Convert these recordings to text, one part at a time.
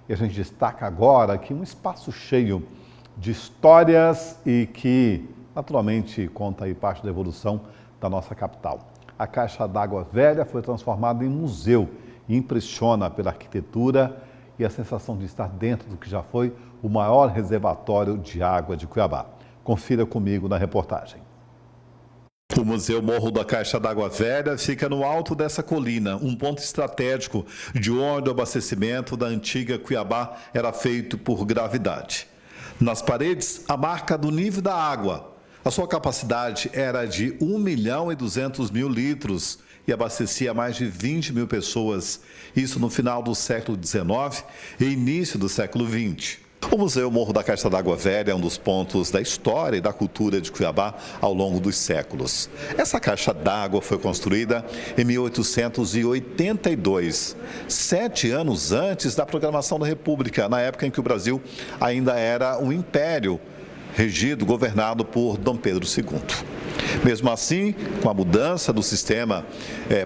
E a gente destaca agora aqui um espaço cheio de histórias e que, naturalmente, conta aí parte da evolução da nossa capital. A Caixa d'Água Velha foi transformada em museu e impressiona pela arquitetura e a sensação de estar dentro do que já foi o maior reservatório de água de Cuiabá. Confira comigo na reportagem. O Museu Morro da Caixa d'Água Velha fica no alto dessa colina, um ponto estratégico de onde o abastecimento da antiga Cuiabá era feito por gravidade. Nas paredes, a marca do nível da água. A sua capacidade era de 1.200.000 litros e abastecia mais de 20 mil pessoas, isso no final do século XIX e início do século XX. O Museu Morro da Caixa d'Água Velha é um dos pontos da história e da cultura de Cuiabá ao longo dos séculos. Essa caixa d'água foi construída em 1882, 7 anos antes da proclamação da República, na época em que o Brasil ainda era um império governado por Dom Pedro II. Mesmo assim, com a mudança do sistema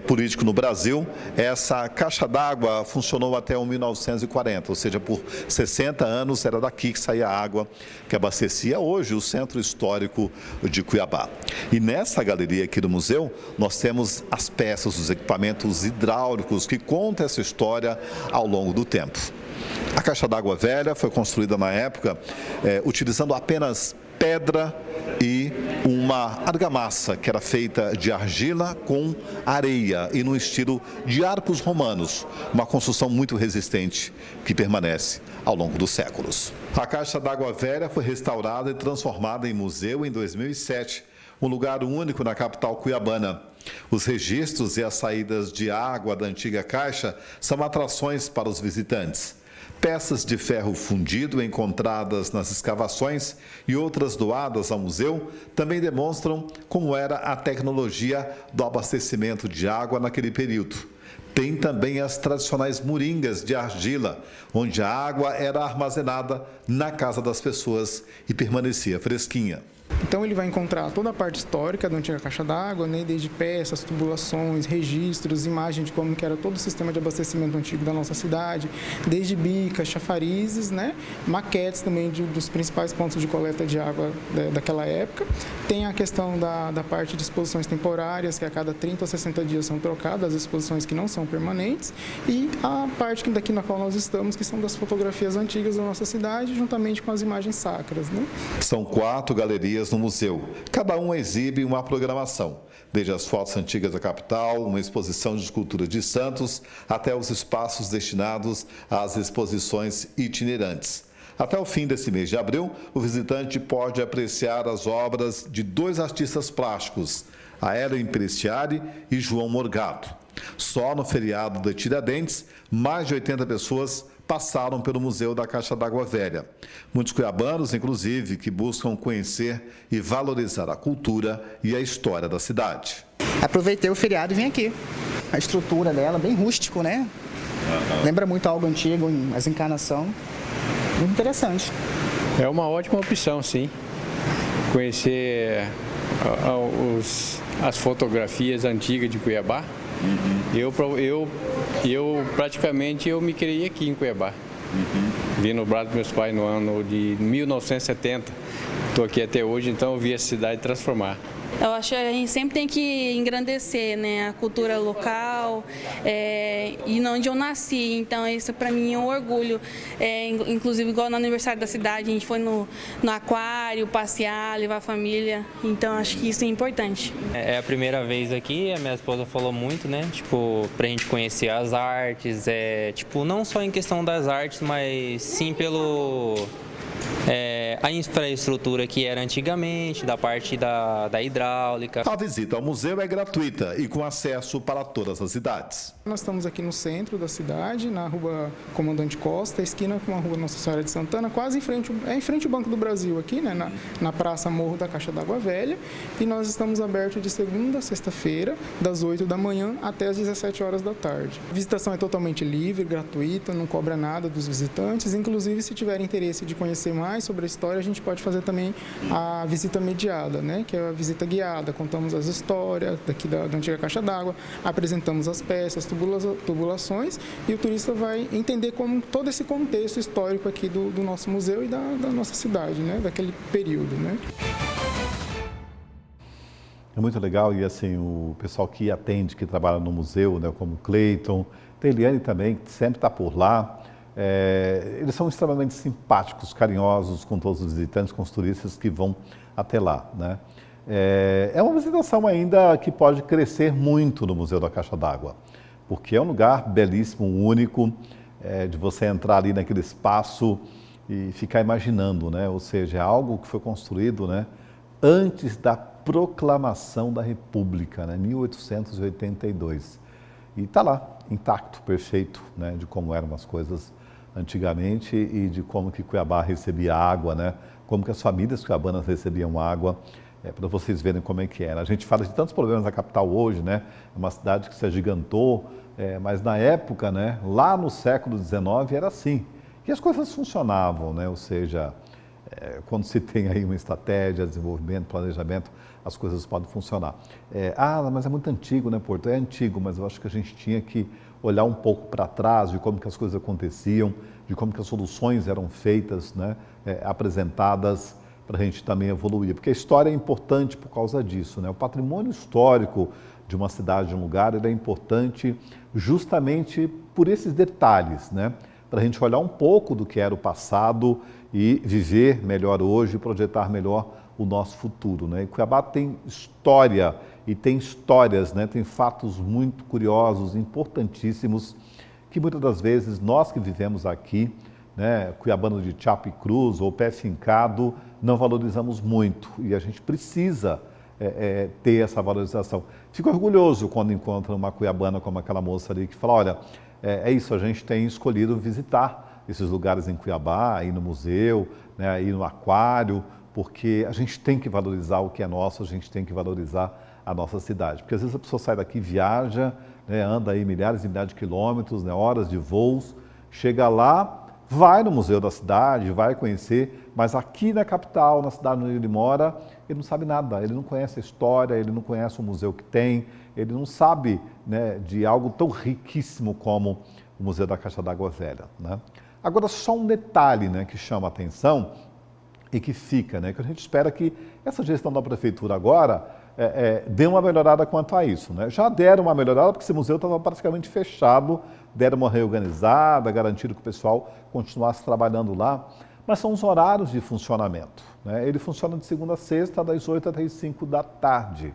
político no Brasil, essa caixa d'água funcionou até 1940, ou seja, por 60 anos era daqui que saía a água que abastecia hoje o centro histórico de Cuiabá. E nessa galeria aqui do museu, nós temos as peças, os equipamentos hidráulicos que contam essa história ao longo do tempo. A Caixa d'Água Velha foi construída na época utilizando apenas pedra e uma argamassa que era feita de argila com areia e no estilo de arcos romanos, uma construção muito resistente que permanece ao longo dos séculos. A Caixa d'Água Velha foi restaurada e transformada em museu em 2007, um lugar único na capital cuiabana. Os registros e as saídas de água da antiga caixa são atrações para os visitantes. Peças de ferro fundido encontradas nas escavações e outras doadas ao museu também demonstram como era a tecnologia do abastecimento de água naquele período. Tem também as tradicionais moringas de argila, onde a água era armazenada na casa das pessoas e permanecia fresquinha. Então ele vai encontrar toda a parte histórica da antiga caixa d'água, né, desde peças, tubulações, registros, imagens de como que era todo o sistema de abastecimento antigo da nossa cidade, desde bicas, chafarizes, né, maquetes também dos principais pontos de coleta de água daquela época. Tem a questão da parte de exposições temporárias, que a cada 30 ou 60 dias são trocadas, as exposições que não são permanentes, e a parte daqui na qual nós estamos, que são das fotografias antigas da nossa cidade, juntamente com as imagens sacras, né? São 4 galerias no museu. Cada uma exibe uma programação, desde as fotos antigas da capital, uma exposição de esculturas de santos, até os espaços destinados às exposições itinerantes. Até o fim desse mês de abril, o visitante pode apreciar as obras de 2 artistas plásticos, a Ellen Prestiari e João Morgado. Só no feriado de Tiradentes, mais de 80 pessoas passaram pelo Museu da Caixa d'Água Velha. Muitos cuiabanos, inclusive, que buscam conhecer e valorizar a cultura e a história da cidade. Aproveitei o feriado e vim aqui. A estrutura dela, bem rústico, né? Lembra muito algo antigo, as encarnação. Muito interessante. É uma ótima opção, sim. Conhecer as fotografias antigas de Cuiabá. Eu praticamente me criei aqui em Cuiabá. Vim no braço dos meus pais no ano de 1970. Estou aqui até hoje, então eu vi a cidade transformar. Eu acho que a gente sempre tem que engrandecer, né, a cultura local e onde eu nasci. Então isso para mim é um orgulho. Inclusive igual no aniversário da cidade, a gente foi no aquário, passear, levar a família. Então acho que isso é importante. É a primeira vez aqui, a minha esposa falou muito, né, tipo, pra gente conhecer as artes, tipo, não só em questão das artes, mas sim a infraestrutura que era antigamente, da parte da hidráulica. A visita ao museu é gratuita e com acesso para todas as idades. Nós estamos aqui no centro da cidade, na rua Comandante Costa, esquina com a rua Nossa Senhora de Santana, quase em frente ao Banco do Brasil aqui, né, na Praça Morro da Caixa d'Água Velha. E nós estamos abertos de segunda a sexta-feira, das 8 da manhã até as 17 horas da tarde. A visitação é totalmente livre, gratuita, não cobra nada dos visitantes. Inclusive, se tiverem interesse de conhecer mais sobre a história história, a gente pode fazer também a visita mediada, né? Que é a visita guiada. Contamos as histórias daqui da antiga caixa d'água, apresentamos as peças, tubulações, e o turista vai entender como todo esse contexto histórico aqui do nosso museu e da nossa cidade, né? Daquele período, né? É muito legal e assim, o pessoal que atende, que trabalha no museu, né, como o Cleiton, tem Eliane também, que sempre está por lá, eles são extremamente simpáticos, carinhosos com todos os visitantes, com os turistas que vão até lá, né? É uma visitação ainda que pode crescer muito no Museu da Caixa d'Água, porque é um lugar belíssimo, único, de você entrar ali naquele espaço e ficar imaginando, né? Ou seja, é algo que foi construído, né, antes da proclamação da República, né, 1882. E está lá, intacto, perfeito, né, de como eram as coisas antigamente e de como que Cuiabá recebia água, né, como que as famílias cuiabanas recebiam água, para vocês verem como é que era. A gente fala de tantos problemas na capital hoje, né, é uma cidade que se agigantou, mas na época, né, lá no século XIX era assim. E as coisas funcionavam, né, ou seja, quando se tem aí uma estratégia, desenvolvimento, planejamento, as coisas podem funcionar. Mas é muito antigo, né, Porto? É antigo, mas eu acho que a gente tinha que olhar um pouco para trás de como que as coisas aconteciam, de como que as soluções eram feitas, né, apresentadas para a gente também evoluir. Porque a história é importante por causa disso, né? O patrimônio histórico de uma cidade, de um lugar, ele é importante justamente por esses detalhes, né? Para a gente olhar um pouco do que era o passado e viver melhor hoje, projetar melhor o nosso futuro, né? E Cuiabá tem história e tem histórias, né? Tem fatos muito curiosos, importantíssimos, que muitas das vezes nós que vivemos aqui, né, cuiabano de chapa e cruz ou pé fincado, não valorizamos muito e a gente precisa ter essa valorização. Fico orgulhoso quando encontro uma cuiabana como aquela moça ali que fala, olha, é isso, a gente tem escolhido visitar esses lugares em Cuiabá, ir no museu, né, ir no aquário, porque a gente tem que valorizar o que é nosso, a gente tem que valorizar a nossa cidade. Porque às vezes a pessoa sai daqui, viaja, né, anda aí milhares e milhares de quilômetros, né, horas de voos, chega lá, vai no museu da cidade, vai conhecer, mas aqui na capital, na cidade onde ele mora, ele não sabe nada, ele não conhece a história, ele não conhece o museu que tem, ele não sabe, né, de algo tão riquíssimo como o Museu da Caixa d'Água Velha, né? Agora, só um detalhe, né, que chama a atenção e que fica, né, que a gente espera que essa gestão da prefeitura agora dê uma melhorada quanto a isso, né? Já deram uma melhorada porque esse museu estava praticamente fechado, deram uma reorganizada, garantiram que o pessoal continuasse trabalhando lá, mas são os horários de funcionamento, né? Ele funciona de segunda a sexta, das 8 até as 5 da tarde.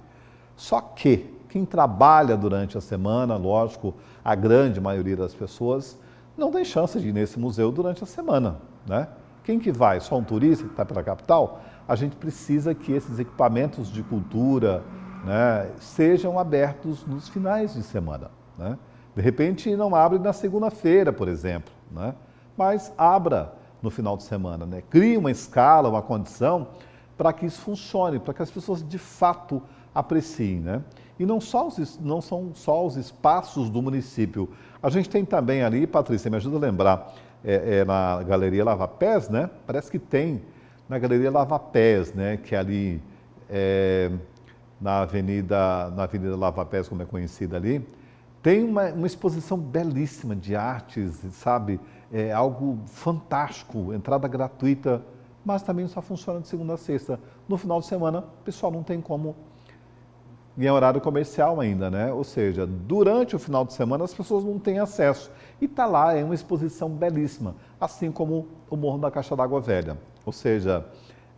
Só que quem trabalha durante a semana, lógico, a grande maioria das pessoas não tem chance de ir nesse museu durante a semana, né? Quem que vai? Só um turista que está pela capital? A gente precisa que esses equipamentos de cultura, né, sejam abertos nos finais de semana, né? De repente não abre na segunda-feira, por exemplo, né? Mas abra no final de semana, né? Crie uma escala, uma condição para que isso funcione, para que as pessoas de fato apreciem, né? E não são só os espaços do município. A gente tem também ali, Patrícia, me ajuda a lembrar, na Galeria Lava Pés, né? Parece que tem na Galeria Lava Pés, né? Que é ali na Avenida Lava Pés, como é conhecida ali, tem uma exposição belíssima de artes, sabe? É algo fantástico, entrada gratuita, mas também só funciona de segunda a sexta. No final de semana, o pessoal não tem como em horário comercial ainda, né? Ou seja, durante o final de semana as pessoas não têm acesso. E está lá, é uma exposição belíssima, assim como o Morro da Caixa d'Água Velha. Ou seja,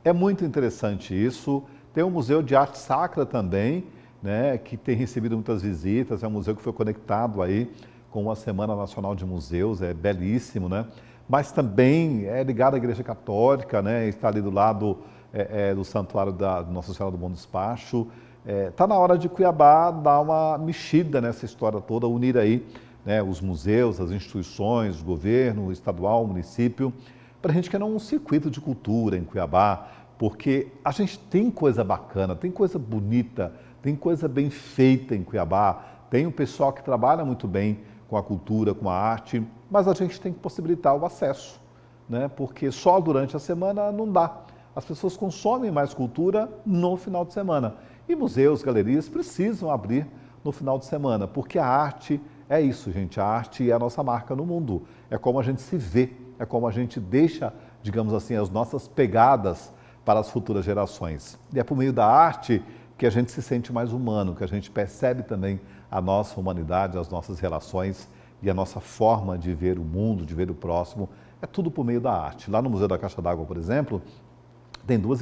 é muito interessante isso. Tem um Museu de Arte Sacra também, né, que tem recebido muitas visitas, é um museu que foi conectado aí com a Semana Nacional de Museus, é belíssimo, né? Mas também é ligado à Igreja Católica, né? Está ali do lado do Santuário da Nossa Senhora do Bom Despacho. Está na hora de Cuiabá dar uma mexida nessa história toda, unir aí, né, os museus, as instituições, o governo, o estadual, o município, para a gente criar um circuito de cultura em Cuiabá, porque a gente tem coisa bacana, tem coisa bonita, tem coisa bem feita em Cuiabá, tem um pessoal que trabalha muito bem com a cultura, com a arte, mas a gente tem que possibilitar o acesso, né? Porque só durante a semana não dá. As pessoas consomem mais cultura no final de semana. E museus, galerias precisam abrir no final de semana, porque a arte é isso, gente. A arte é a nossa marca no mundo. É como a gente se vê, é como a gente deixa, digamos assim, as nossas pegadas para as futuras gerações. E é por meio da arte que a gente se sente mais humano, que a gente percebe também a nossa humanidade, as nossas relações e a nossa forma de ver o mundo, de ver o próximo. É tudo por meio da arte. Lá no Museu da Caixa d'Água, por exemplo, tem duas